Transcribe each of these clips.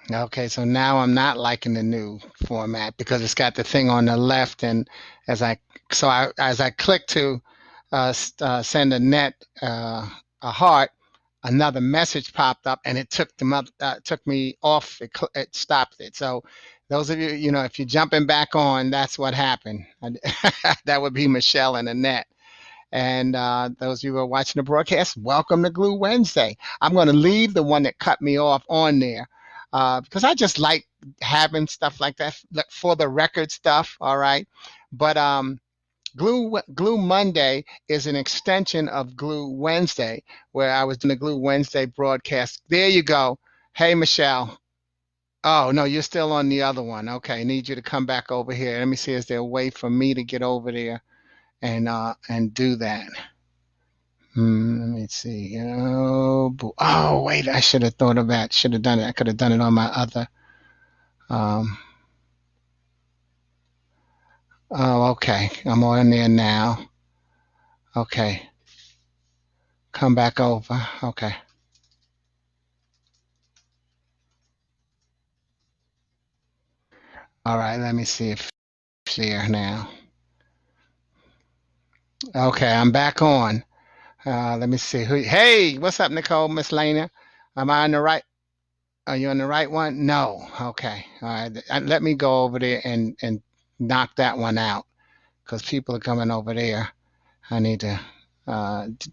Okay, so now I'm not liking the new format because it's got the thing on the left, and as I as I click to send a net a heart, another message popped up, and it took me off. It stopped it. So those of you, if you're jumping back on, that's what happened. That would be Michelle and Annette. And those of you who are watching the broadcast, welcome to Glue Wednesday. I'm going to leave the one that cut me off on there because I just like having stuff like that like, for the record stuff. All right. But Glue Monday is an extension of Glue Wednesday, where I was doing the Glue Wednesday broadcast. There you go. Hey, Michelle. Oh, no, you're still on the other one. Okay. I need you to come back over here. Let me see. Is there a way for me to get over there and do that? Let me see. Oh, wait, I should have thought of that. Should have done it. I could have done it on my other. Um, oh, okay. I'm on there now. Okay. Come back over. Okay. All right. Let me see if share now. Okay. I'm back on. Let me see. Hey, what's up, Nicole, Miss Lena? Am I on the right? Are you on the right one? No. Okay. All right. Let me go over there and knock that one out because people are coming over there. I need to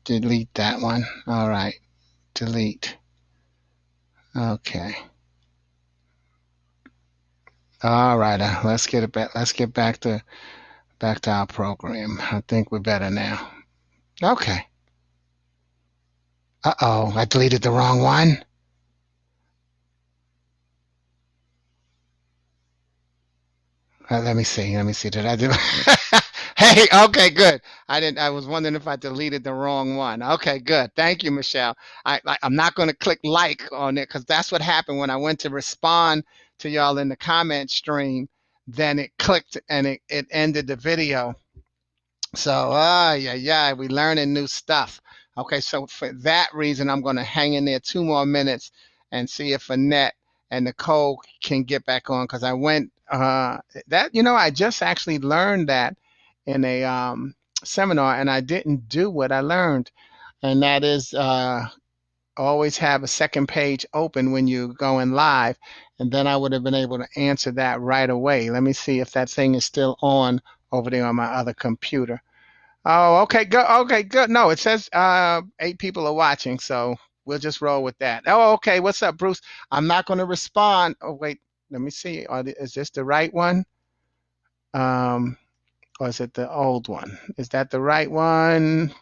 delete that one. All right, delete. Okay. All right. Let's get it back. Let's get back to our program. I think we're better now. Okay. Uh-oh, I deleted the wrong one. Let me see. Let me see. Did I do? Hey, okay, good. I didn't. I was wondering if I deleted the wrong one. Okay, good. Thank you, Michelle. I'm not going to click like on it because that's what happened when I went to respond to y'all in the comment stream. Then it clicked and it ended the video. So, yeah, yeah, we learning new stuff. Okay, so for that reason, I'm going to hang in there 2 more minutes and see if Annette and Nicole can get back on because I went that I just actually learned that in a seminar and I didn't do what I learned, and that is always have a second page open when you're going live, and then I would have been able to answer that right away. Let me see if that thing is still on over there on my other computer. Oh, okay, good. Okay, good. No, it says 8 people are watching, so we'll just roll with that. Oh, okay. What's up, Bruce? I'm not going to respond. Oh, wait. Let me see. Is this the right one? Um, or is it the old one? Is that the right one?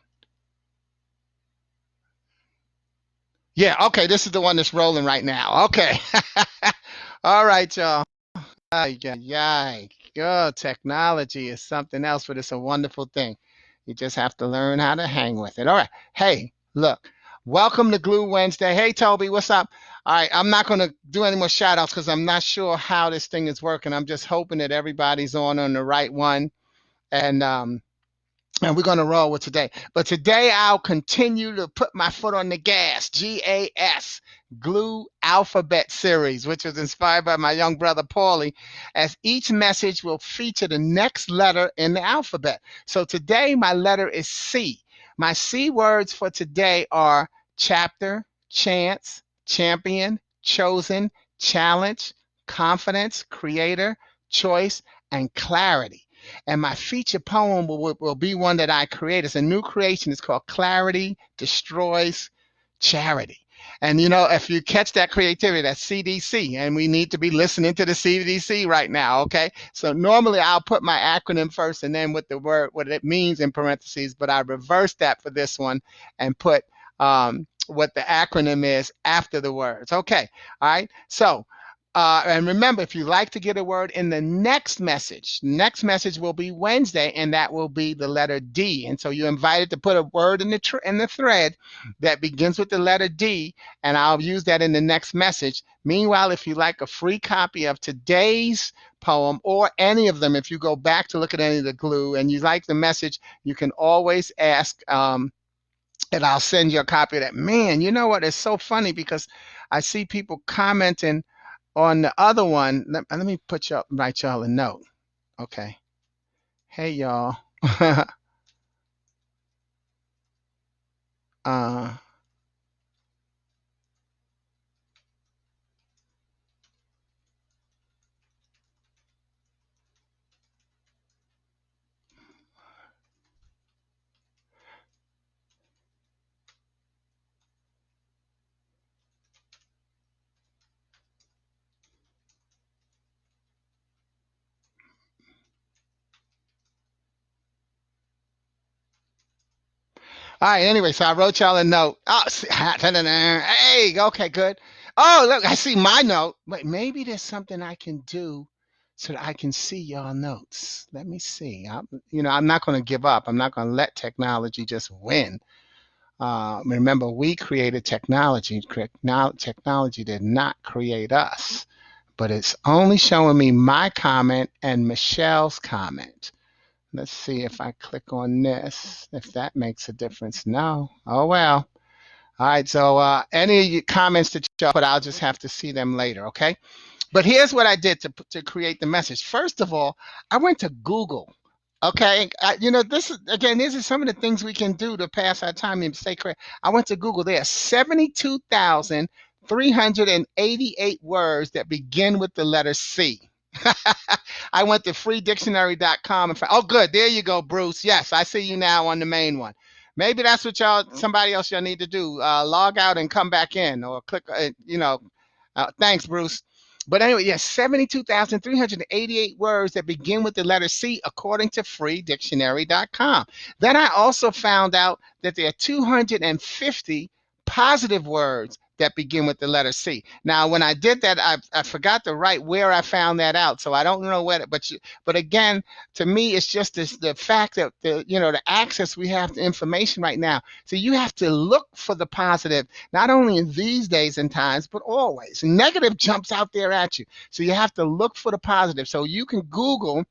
Yeah. Okay. This is the one that's rolling right now. Okay. All right, y'all. Ay, ay, ay. Good technology is something else, but it's a wonderful thing. You just have to learn how to hang with it. All right. Hey, look, welcome to Glue Wednesday. Hey, Toby, what's up? All right. I'm not going to do any more shout outs because I'm not sure how this thing is working. I'm just hoping that everybody's on the right one. And we're going to roll with today. But today I'll continue to put my foot on the gas. GAS, Glue Alphabet Series, which was inspired by my young brother Paulie, as each message will feature the next letter in the alphabet. So today my letter is C. My C words for today are chapter, chance, champion, chosen, challenge, confidence, creator, choice, and clarity. And my feature poem will be one that I create. It's a new creation. It's called Clarity Destroys Charity. And if you catch that creativity, that's CDC, and we need to be listening to the CDC right now, okay? So normally I'll put my acronym first and then with the word, what it means in parentheses, but I reversed that for this one and put what the acronym is after the words. Okay, all right? So and remember, if you like to get a word in the next message will be Wednesday, and that will be the letter D. And so you're invited to put a word in the thread that begins with the letter D, and I'll use that in the next message. Meanwhile, if you like a free copy of today's poem or any of them, if you go back to look at any of the glue and you like the message, you can always ask. And I'll send you a copy of that. Man, you know what? It's so funny because I see people commenting On the other one, let me write y'all a note. Okay. Hey y'all. uh All right. Anyway, so I wrote y'all a note. Oh, hey. Okay. Good. Oh, look. I see my note. Wait, maybe there's something I can do so that I can see y'all notes. Let me see. I'm not going to give up. I'm not going to let technology just win. Remember, we created technology. Technology did not create us, but it's only showing me my comment and Michelle's comment. Let's see if I click on this, if that makes a difference. No. Oh, well. All right. So any comments that y'all put, I'll just have to see them later. Okay. But here's what I did to create the message. First of all, I went to Google. Okay. This is, again, these are some of the things we can do to pass our time and stay correct. I went to Google. There are 72,388 words that begin with the letter C. I went to freedictionary.com and found, oh, good. There you go, Bruce. Yes, I see you now on the main one. Maybe that's what somebody else y'all need to do. Log out and come back in, or click, thanks, Bruce. But anyway, yes, 72,388 words that begin with the letter C, according to freedictionary.com. Then I also found out that there are 250 positive words that begin with the letter C. Now, when I did that, I forgot to write where I found that out, so I don't know where. But again, to me, it's just the fact that the access we have to information right now. So you have to look for the positive, not only in these days and times, but always. Negative jumps out there at you, so you have to look for the positive. So you can Google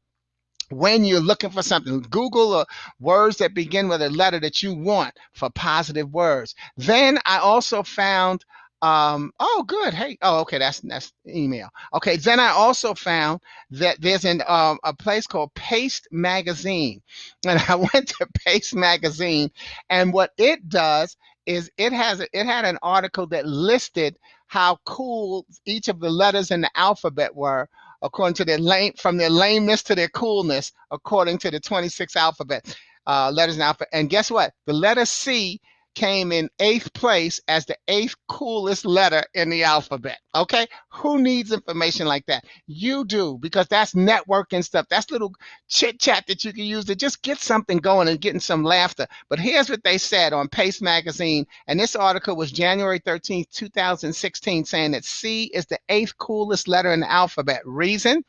when you're looking for something. Google words that begin with a letter that you want for positive words. Then I also found, oh, good. Hey, oh, okay, that's email. Okay, then I also found that there's a place called Paste Magazine, and I went to Paste Magazine, and what it does is it had an article that listed how cool each of the letters in the alphabet were, according to from their lameness to their coolness, according to the 26 alphabet letters in alphabet. And guess what? The letter C came in 8th place as the 8th coolest letter in the alphabet. Okay? Who needs information like that? You do, because that's networking stuff. That's little chit chat that you can use to just get something going and getting some laughter. But here's what they said on Pace Magazine, and this article was January 13th, 2016, saying that C is the 8th coolest letter in the alphabet. Reason?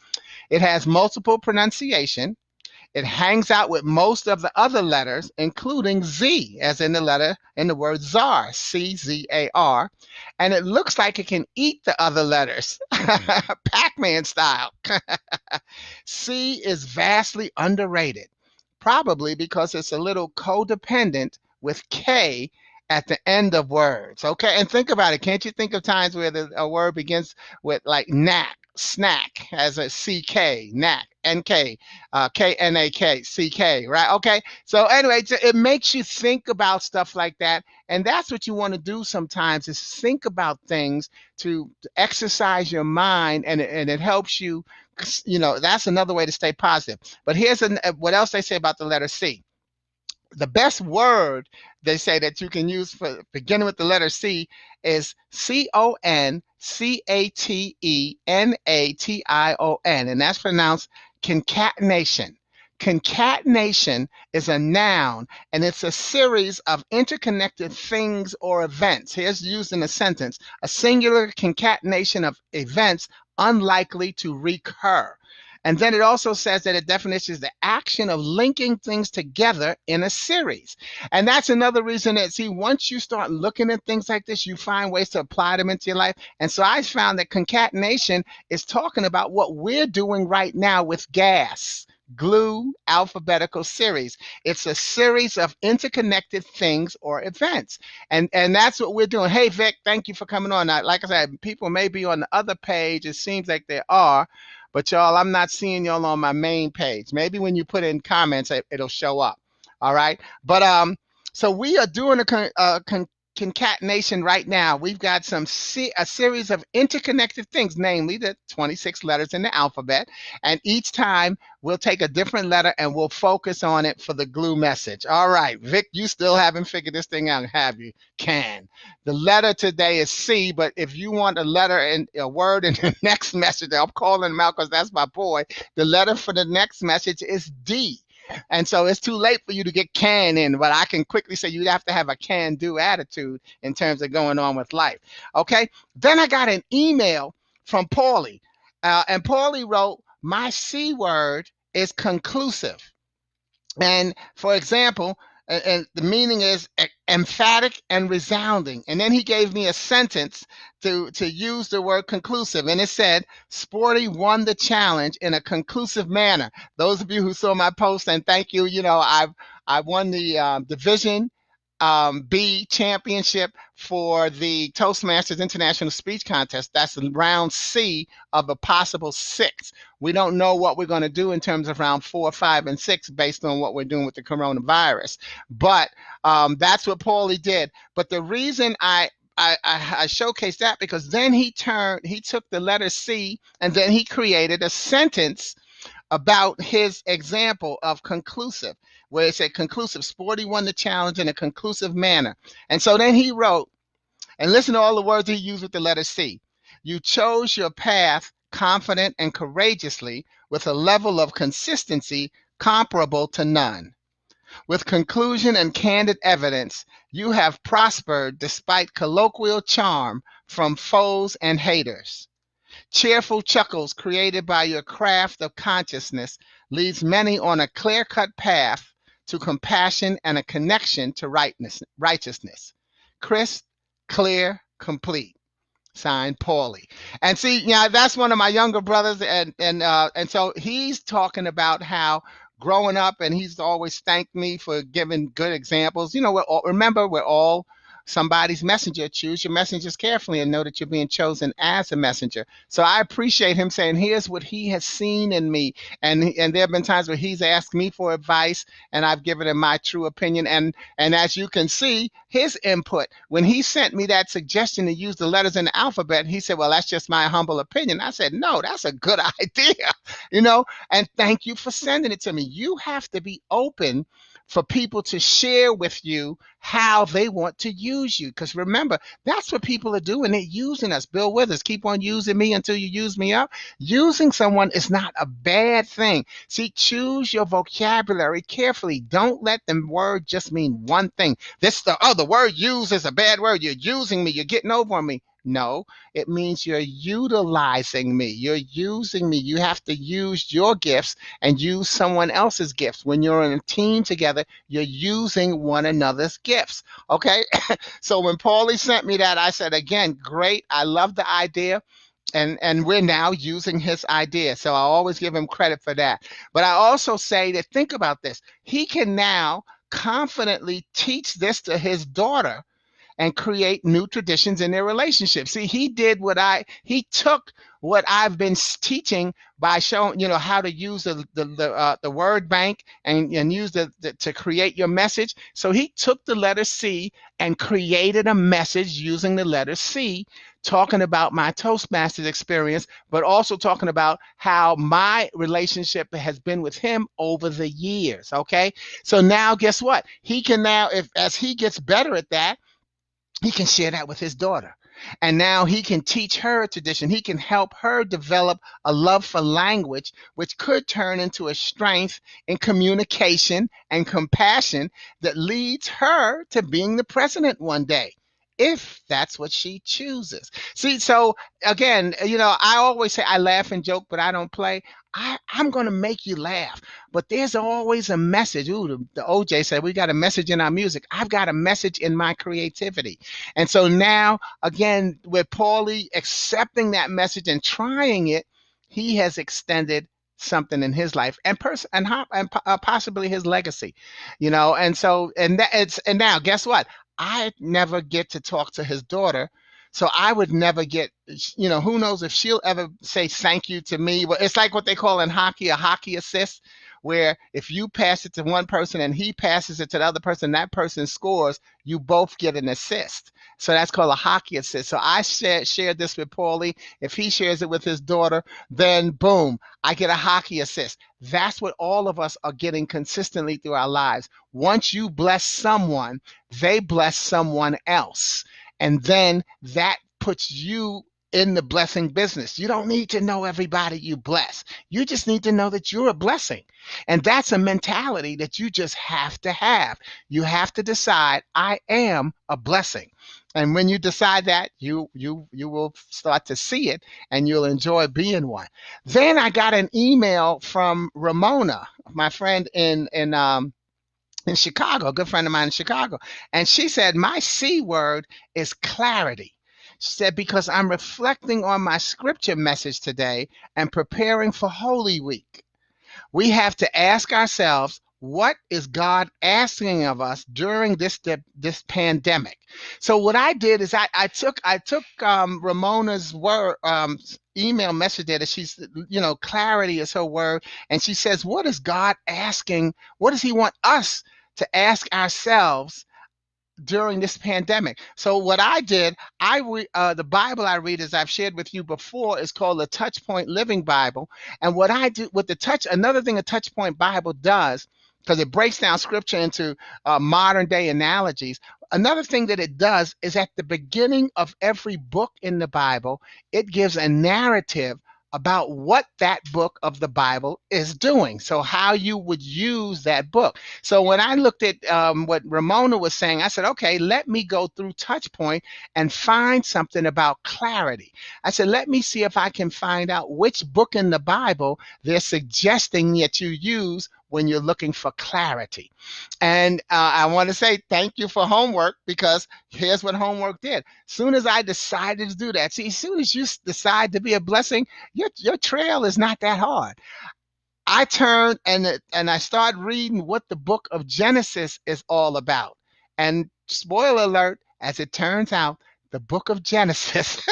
It has multiple pronunciation. It hangs out with most of the other letters, including Z, as in the word czar, C-Z-A-R. And it looks like it can eat the other letters, Pac-Man style. C is vastly underrated, probably because it's a little codependent with K at the end of words. Okay, and think about it. Can't you think of times where a word begins with like knack, snack, as a CK, knack, NK, KNAK, CK, right? Okay, so anyway, it makes you think about stuff like that, and that's what you want to do sometimes, is think about things to exercise your mind, and it helps you. That's another way to stay positive. But here's what else they say about the letter C. The best word they say that you can use for beginning with the letter C is CONCATENATION, and that's pronounced concatenation. Concatenation is a noun, and it's a series of interconnected things or events. Here's used in a sentence: a singular concatenation of events unlikely to recur. And then it also says that a definition is the action of linking things together in a series. And that's another reason that, see, once you start looking at things like this, you find ways to apply them into your life. And so I found that concatenation is talking about what we're doing right now with gas. Glue alphabetical series. It's a series of interconnected things or events. And that's what we're doing. Hey, Vic, thank you for coming on. Now, like I said, people may be on the other page. It seems like they are. But y'all, I'm not seeing y'all on my main page. Maybe when you put in comments, it'll show up. All right. But so we are doing concatenation right now. We've got a series of interconnected things, namely the 26 letters in the alphabet. And each time we'll take a different letter and we'll focus on it for the glue message. All right, Vic, you still haven't figured this thing out, have you? Can. The letter today is C, but if you want a letter and a word in the next message, I'm calling him out because that's my boy. The letter for the next message is D. And so it's too late for you to get can in, but I can quickly say you'd have to have a can-do attitude in terms of going on with life. Okay. Then I got an email from Paulie, and Paulie wrote, "My C word is conclusive." And for example, and the meaning is emphatic and resounding. And then he gave me a sentence to use the word conclusive. And it said, Sporty won the challenge in a conclusive manner. Those of you who saw my post, and thank you, I won the Division B championship for the Toastmasters International Speech Contest. That's round C of a possible 6. We don't know what we're going to do in terms of round 4, 5, and 6 based on what we're doing with the coronavirus. But that's what Paulie did. But the reason I showcased that because then he took the letter C and then he created a sentence about his example of conclusive, where it said conclusive. Sporty won the challenge in a conclusive manner. And so then he wrote, and listen to all the words he used with the letter C. You chose your path confident and courageously with a level of consistency comparable to none. With conclusion and candid evidence, you have prospered despite colloquial charm from foes and haters. Cheerful chuckles created by your craft of consciousness leads many on a clear-cut path to compassion and a connection to righteousness. Crisp, clear, complete. Signed, Paulie. And see, that's one of my younger brothers, and so he's talking about how growing up, and he's always thanked me for giving good examples. Remember, we're all somebody's messenger. Choose your messengers carefully and know that you're being chosen as a messenger. So I appreciate him saying, here's what he has seen in me. And there have been times where he's asked me for advice and I've given him my true opinion. And as you can see, his input, when he sent me that suggestion to use the letters in the alphabet, he said, well, that's just my humble opinion. I said, no, that's a good idea, and thank you for sending it to me. You have to be open for people to share with you how they want to use you. Because remember, that's what people are doing. They're using us. Bill Withers, keep on using me until you use me up. Using someone is not a bad thing. See, choose your vocabulary carefully. Don't let the word just mean one thing. The word use is a bad word. You're using me. You're getting over on me. No, it means you're utilizing me. You're using me. You have to use your gifts and use someone else's gifts. When you're in a team together, you're using one another's gifts. Okay. So when Paulie sent me that, I said, again, great. I love the idea. And we're now using his idea. So I always give him credit for that. But I also say that think about this. He can now confidently teach this to his daughter and create new traditions in their relationship. See, he took what I've been teaching by showing, how to use the word bank and use to create your message. So he took the letter C and created a message using the letter C, talking about my Toastmasters experience, but also talking about how my relationship has been with him over the years. Okay. So now guess what? He can now, as he gets better at that, he can share that with his daughter. And now he can teach her a tradition. He can help her develop a love for language, which could turn into a strength in communication and compassion that leads her to being the president one day, if that's what she chooses. See, so again, I always say I laugh and joke, but I don't play. I'm going to make you laugh. But there's always a message. Ooh, the OJ said we got a message in our music. I've got a message in my creativity. And so now, again, with Paulie accepting that message and trying it, he has extended something in his life and possibly his legacy, and so and that it's and now guess what? I never get to talk to his daughter, so I would never get, who knows if she'll ever say thank you to me. Well, it's like what they call in hockey a hockey assist, where if you pass it to one person and he passes it to the other person, that person scores, you both get an assist. So that's called a hockey assist. So I shared this with Paulie. If he shares it with his daughter, then boom, I get a hockey assist. That's what all of us are getting consistently through our lives. Once you bless someone, they bless someone else. And then that puts you in the blessing business. You don't need to know everybody you bless. You just need to know that you're a blessing. And that's a mentality that you just have to have. You have to decide, I am a blessing. And when you decide that, you will start to see it and you'll enjoy being one. Then I got an email from Ramona, my friend in Chicago, a good friend of mine in Chicago. And she said, my C word is clarity. She said, because I'm reflecting on my scripture message today and preparing for Holy Week. We have to ask ourselves, what is God asking of us during this pandemic? So what I did is I took Ramona's word email message there that she's, clarity is her word, and she says, what is God asking? What does He want us to ask ourselves during this pandemic? So what I did, the Bible I read, as I've shared with you before, is called the Touch Point Living Bible. And what I do with another thing a Touch Point Bible does, because it breaks down scripture into modern day analogies. Another thing that it does is at the beginning of every book in the Bible, it gives a narrative about what that book of the Bible is doing. So how you would use that book. So when I looked at what Ramona was saying, I said, okay, let me go through Touchpoint and find something about clarity. I said, let me see if I can find out which book in the Bible they're suggesting that you use when you're looking for clarity. And I want to say thank you for homework, because here's what homework did. Soon as I decided to do that, see, as soon as you decide to be a blessing, your trail is not that hard. I turned and I started reading what the book of Genesis is all about. And spoiler alert, as it turns out, the book of Genesis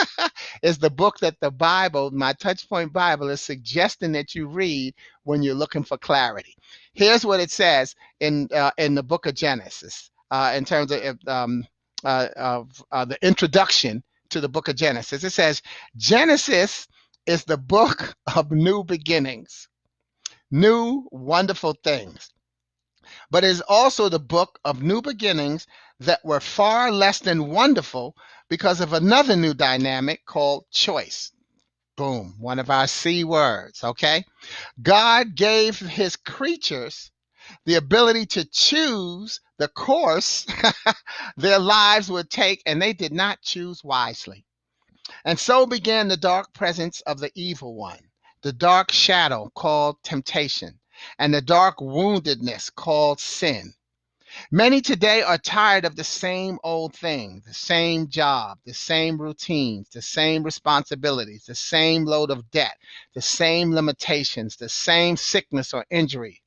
is the book that the Bible, my Touchpoint Bible, is suggesting that you read when you're looking for clarity. Here's what it says in the book of Genesis in terms of the introduction to the book of Genesis. It says, Genesis is the book of new beginnings, new wonderful things, but it is also the book of new beginnings that were far less than wonderful because of another new dynamic called choice. Boom, one of our C words, okay? God gave his creatures the ability to choose the course their lives would take, and they did not choose wisely. And so began the dark presence of the evil one, the dark shadow called temptation, and the dark woundedness called sin. Many today are tired of the same old thing, the same job, the same routines, the same responsibilities, the same load of debt, the same limitations, the same sickness or injury,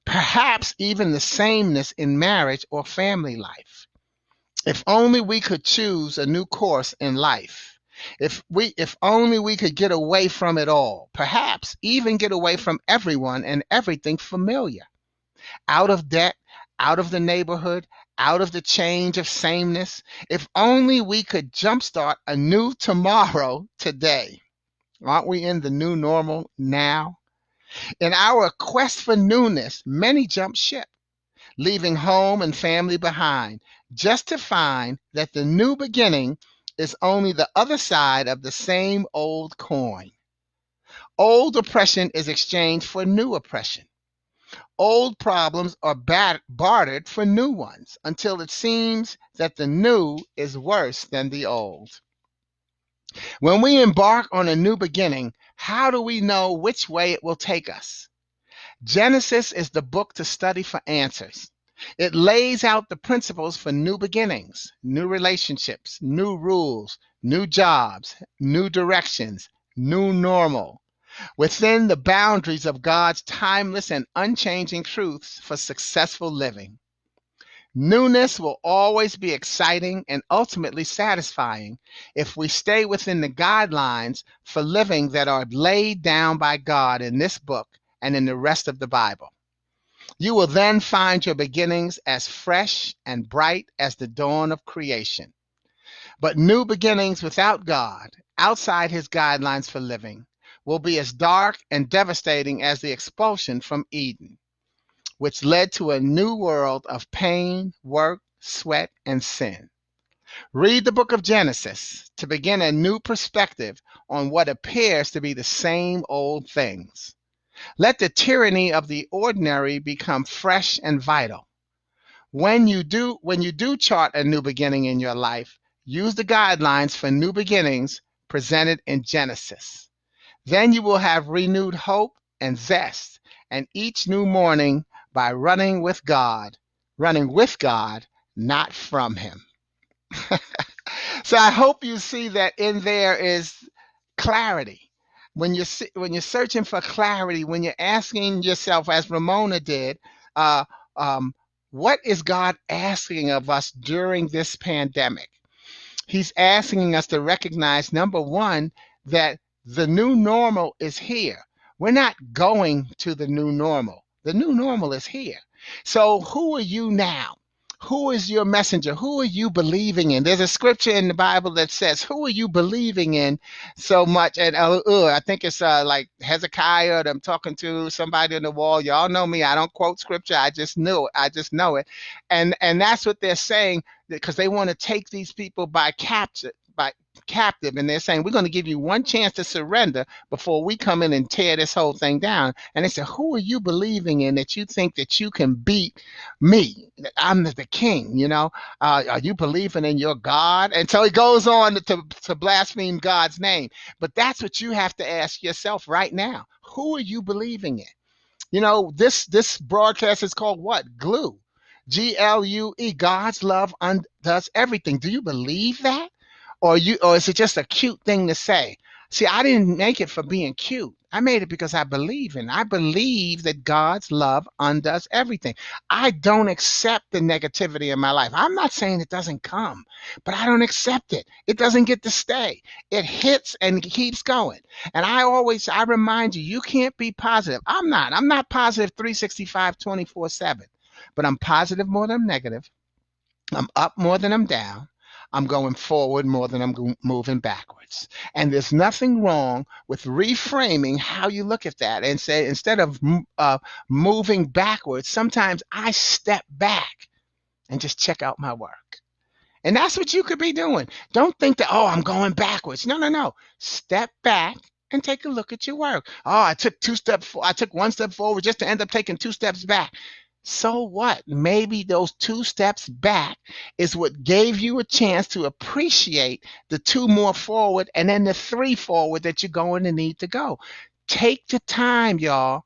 perhaps even the sameness in marriage or family life. If only we could choose a new course in life. If only we could get away from it all, perhaps even get away from everyone and everything familiar. Out of debt, out of the neighborhood, out of the change of sameness. If only we could jumpstart a new tomorrow today. Aren't we in the new normal now? In our quest for newness, many jump ship, leaving home and family behind, just to find that the new beginning is only the other side of the same old coin. Old oppression is exchanged for new oppression. Old problems are bartered for new ones until it seems that the new is worse than the old. When we embark on a new beginning, how do we know which way it will take us? Genesis is the book to study for answers. It lays out the principles for new beginnings, new relationships, new rules, new jobs, new directions, new normal. within the boundaries of God's timeless and unchanging truths for successful living. Newness will always be exciting and ultimately satisfying if we stay within the guidelines for living that are laid down by God in this book and in the rest of the Bible. You will then find your beginnings as fresh and bright as the dawn of creation. But new beginnings without God, outside his guidelines for living, will be as dark and devastating as the expulsion from Eden, which led to a new world of pain, work, sweat, and sin. Read the book of Genesis to begin a new perspective on what appears to be the same old things. Let the tyranny of the ordinary become fresh and vital. When you do chart a new beginning in your life, use the guidelines for new beginnings presented in Genesis. Then you will have renewed hope and zest, and each new morning by running with God, not from him. So I hope you see that in there is clarity. When you're searching for clarity, when you're asking yourself, as Ramona did, uh, um, what is God asking of us during this pandemic? He's asking us to recognize, number one, that the new normal is here. We're not going to the new normal. The new normal is here. So who are you now? Who is your messenger? Who are you believing in? There's a scripture in the Bible that says, who are you believing in so much? And I think it's like Hezekiah. I'm talking to somebody on the wall. Y'all know me. I don't quote scripture. I just knew it. I just know it. And that's what they're saying, because they want to take these people by captive, and they're saying, we're going to give you one chance to surrender before we come in and tear this whole thing down. And they said, who are you believing in that you think that you can beat me? I'm the king, are you believing in your God? And so he goes on to blaspheme God's name. But that's what you have to ask yourself right now. Who are you believing in? This broadcast is called what? Glue. GLUE. God's love undoes everything. Do you believe that? Or is it just a cute thing to say? See, I didn't make it for being cute. I made it because I believe that God's love undoes everything. I don't accept the negativity in my life. I'm not saying it doesn't come, but I don't accept it. It doesn't get to stay. It hits and keeps going. And I remind you, you can't be positive. I'm not positive 365, 24/7, but I'm positive more than I'm negative. I'm up more than I'm down. I'm going forward more than I'm moving backwards. And there's nothing wrong with reframing how you look at that and say, instead of moving backwards, sometimes I step back and just check out my work. And that's what you could be doing. Don't think that, oh, I'm going backwards. No, no, no. Step back and take a look at your work. Oh, I took one step forward just to end up taking two steps back. So what? Maybe those two steps back is what gave you a chance to appreciate the two more forward and then the three forward that you're going to need to go. Take the time, y'all,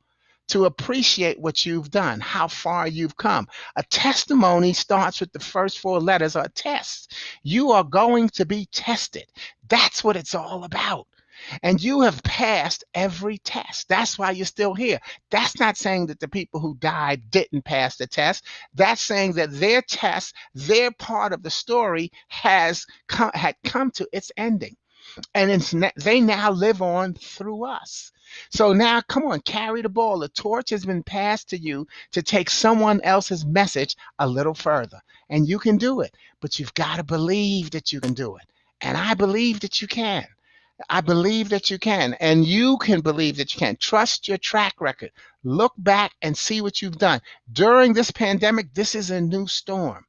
to appreciate what you've done, how far you've come. A testimony starts with the first four letters of a test. You are going to be tested. That's what it's all about. And you have passed every test. That's why you're still here. That's not saying that the people who died didn't pass the test. That's saying that their test, their part of the story had come to its ending. And they now live on through us. So now, come on, carry the ball. The torch has been passed to you to take someone else's message a little further. And you can do it, but you've got to believe that you can do it. And I believe that you can. I believe that you can, and you can believe that you can. Trust your track record. Look back and see what you've done. During this pandemic, this is a new storm.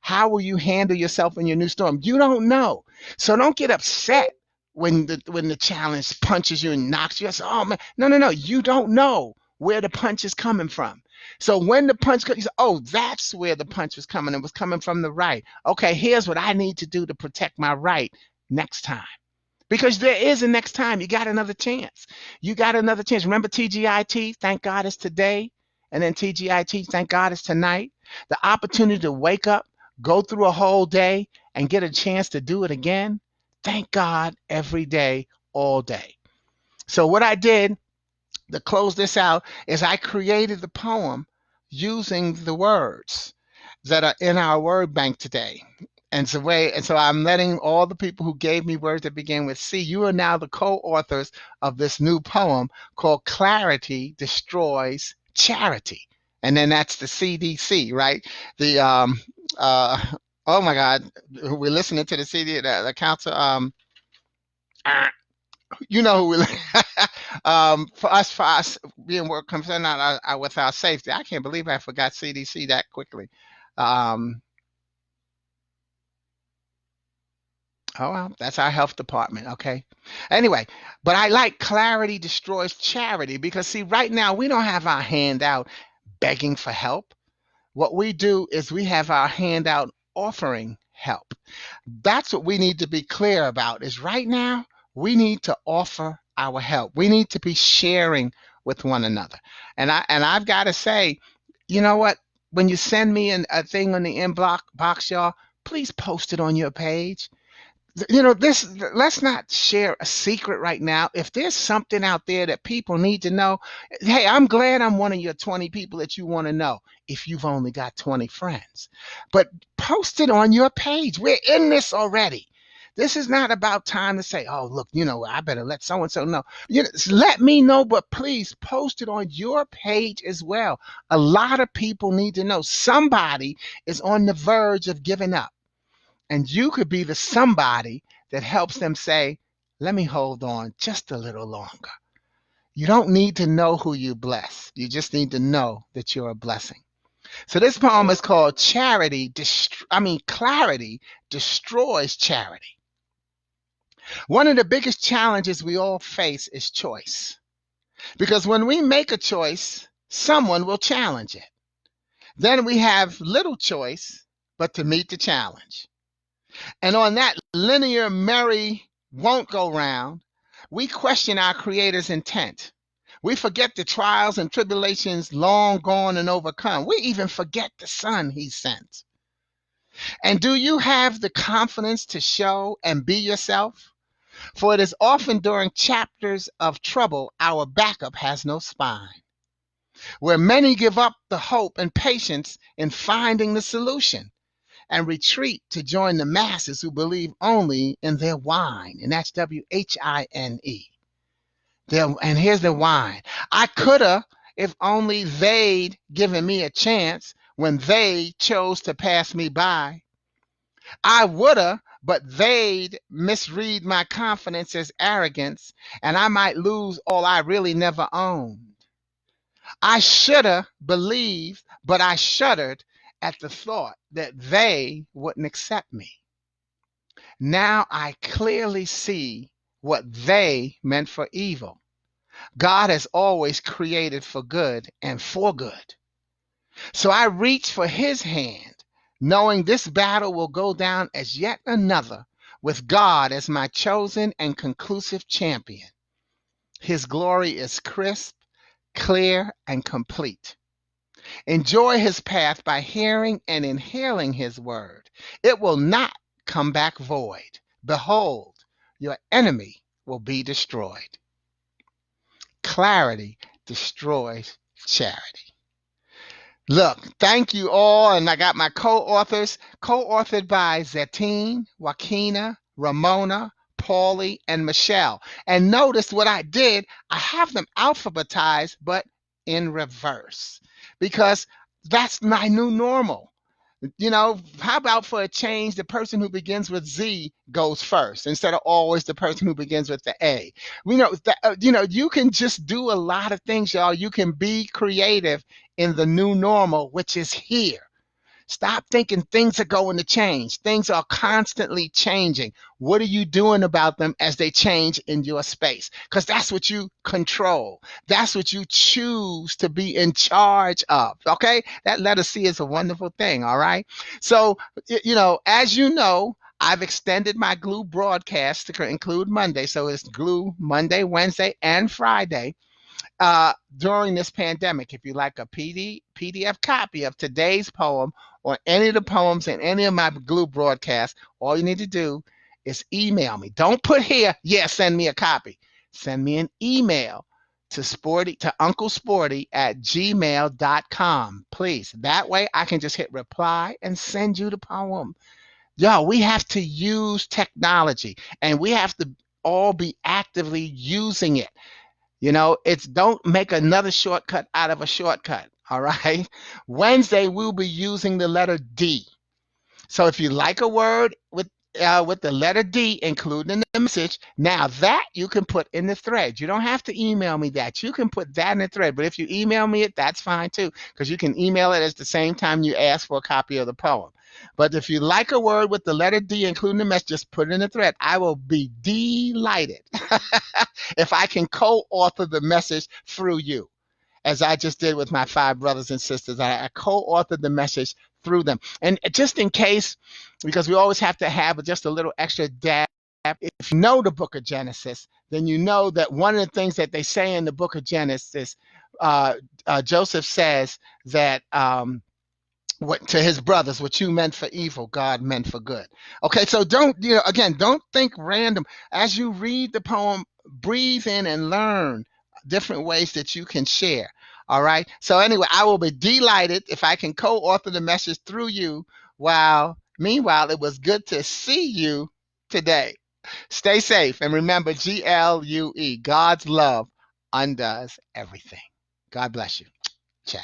How will you handle yourself in your new storm? You don't know. So don't get upset when the challenge punches you and knocks you. I say, oh man, no, no, no. You don't know where the punch is coming from. So when the punch comes, you say, oh, that's where the punch was coming. It was coming from the right. Okay, here's what I need to do to protect my right next time. Because there is a next time. You got another chance. You got another chance. Remember TGIT, thank God it's today. And then TGIT, thank God it's tonight. The opportunity to wake up, go through a whole day, and get a chance to do it again. Thank God every day, all day. So what I did to close this out is I created the poem using the words that are in our word bank today. And so I'm letting all the people who gave me words that begin with C, you are now the co-authors of this new poem called Clarity Destroys Charity. And then that's the CDC, right? The uh oh my God, we're listening to the CD, the council you know who we for us being work concerned with our safety. I can't believe I forgot CDC that quickly. Um, oh well, that's our health department. Okay. Anyway, but I like clarity destroys charity because see, right now we don't have our hand out begging for help. What we do is we have our hand out offering help. That's what we need to be clear about is right now we need to offer our help. We need to be sharing with one another. And I've got to say, you know what? When you send me a thing on the inbox box, y'all, please post it on your page. This, let's not share a secret right now. If there's something out there that people need to know, hey, I'm glad I'm one of your 20 people that you want to know if you've only got 20 friends. But post it on your page. We're in this already. This is not about time to say, oh, look, I better let so and so know. Let me know, but please post it on your page as well. A lot of people need to know somebody is on the verge of giving up. And you could be the somebody that helps them say, let me hold on just a little longer. You don't need to know who you bless. You just need to know that you're a blessing. So this poem is called Clarity Destroys Charity. One of the biggest challenges we all face is choice. Because when we make a choice, someone will challenge it. Then we have little choice but to meet the challenge. And on that linear merry won't go round, we question our Creator's intent. We forget the trials and tribulations long gone and overcome. We even forget the Son He sent. And do you have the confidence to show and be yourself? For it is often during chapters of trouble our backup has no spine, where many give up the hope and patience in finding the solution and retreat to join the masses who believe only in their wine. And that's WHINE. And here's the wine. I coulda if only they'd given me a chance when they chose to pass me by. I woulda, but they'd misread my confidence as arrogance, and I might lose all I really never owned. I shoulda believed, but I shuddered at the thought that they wouldn't accept me. Now I clearly see what they meant for evil. God has always created for good and for good. So I reach for his hand, knowing this battle will go down as yet another with God as my chosen and conclusive champion. His glory is crisp, clear, and complete. Enjoy his path by hearing and inhaling his word. It will not come back void. Behold, your enemy will be destroyed. Clarity destroys charity. Look, thank you all. And I got my co-authors, co-authored by Zetine, Joaquina, Ramona, Paulie, and Michelle. And notice what I did, I have them alphabetized, but in reverse, because that's my new normal. How about for a change, the person who begins with Z goes first instead of always the person who begins with the A. You can just do a lot of things, y'all. You can be creative in the new normal, which is here. Stop thinking things are going to change. Things are constantly changing. What are you doing about them as they change in your space? Because that's what you control. That's what you choose to be in charge of. Okay? That letter C is a wonderful thing. All right? So, as you know, I've extended my glue broadcast to include Monday. So it's glue Monday, Wednesday, and Friday. During this pandemic. If you like a PDF copy of today's poem or any of the poems in any of my glue broadcasts, all you need to do is email me. Don't put here, send me a copy. Send me an email to Uncle Sporty at gmail.com. Please. That way I can just hit reply and send you the poem. Yo, we have to use technology and we have to all be actively using it. It's don't make another shortcut out of a shortcut. All right. Wednesday, we'll be using the letter D. So if you like a word with the letter D included in the message, now that you can put in the thread. You don't have to email me that. You can put that in the thread. But if you email me it, that's fine too, because you can email it at the same time you ask for a copy of the poem. But if you like a word with the letter D including the message, just put it in the thread. I will be delighted if I can co-author the message through you, as I just did with my 5 brothers and sisters. I co-authored the message through them. And just in case, because we always have to have just a little extra dab, if you know the book of Genesis, then you know that one of the things that they say in the book of Genesis, Joseph says that what to his brothers, what you meant for evil, God meant for good. Okay, so don't think random. As you read the poem, breathe in and learn different ways that you can share. All right. So anyway, I will be delighted if I can co-author the message through you. While meanwhile, it was good to see you today. Stay safe and remember GLUE, God's love undoes everything. God bless you. Ciao.